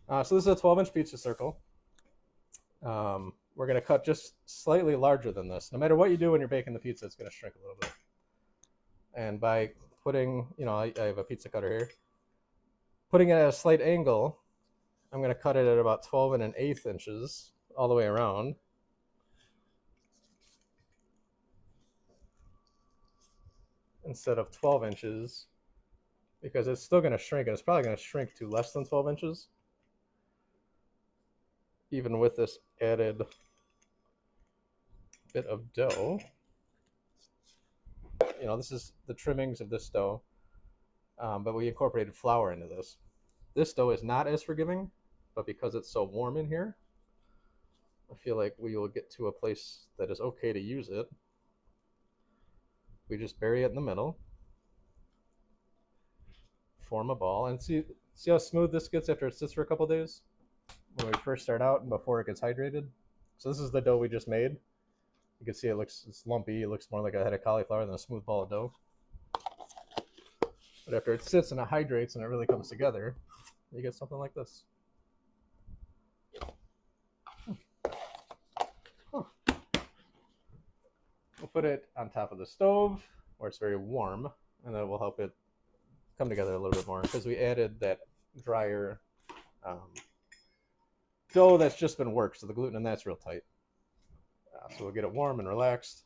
So this is a 12-inch pizza circle. We're going to cut just slightly larger than this. No matter what you do when you're baking the pizza, it's going to shrink a little bit. And by putting, I have a pizza cutter here. Putting it at a slight angle, I'm going to cut it at about 12 and an eighth inches all the way around. Instead of 12 inches, because it's still going to shrink, and it's probably going to shrink to less than 12 inches. Even with this added bit of dough. This is the trimmings of this dough, but we incorporated flour into this. This dough is not as forgiving, but because it's so warm in here, I feel like we will get to a place that is okay to use it. We just bury it in the middle, form a ball, and see how smooth this gets after it sits for a couple days when we first start out and before it gets hydrated. So this is the dough we just made. You can see it's lumpy. It looks more like a head of cauliflower than a smooth ball of dough. But after it sits and it hydrates and it really comes together, you get something like this. Huh. We'll put it on top of the stove where it's very warm, and that will help it come together a little bit more because we added that drier dough that's just been worked, so the gluten in that's real tight. So we'll get it warm and relaxed.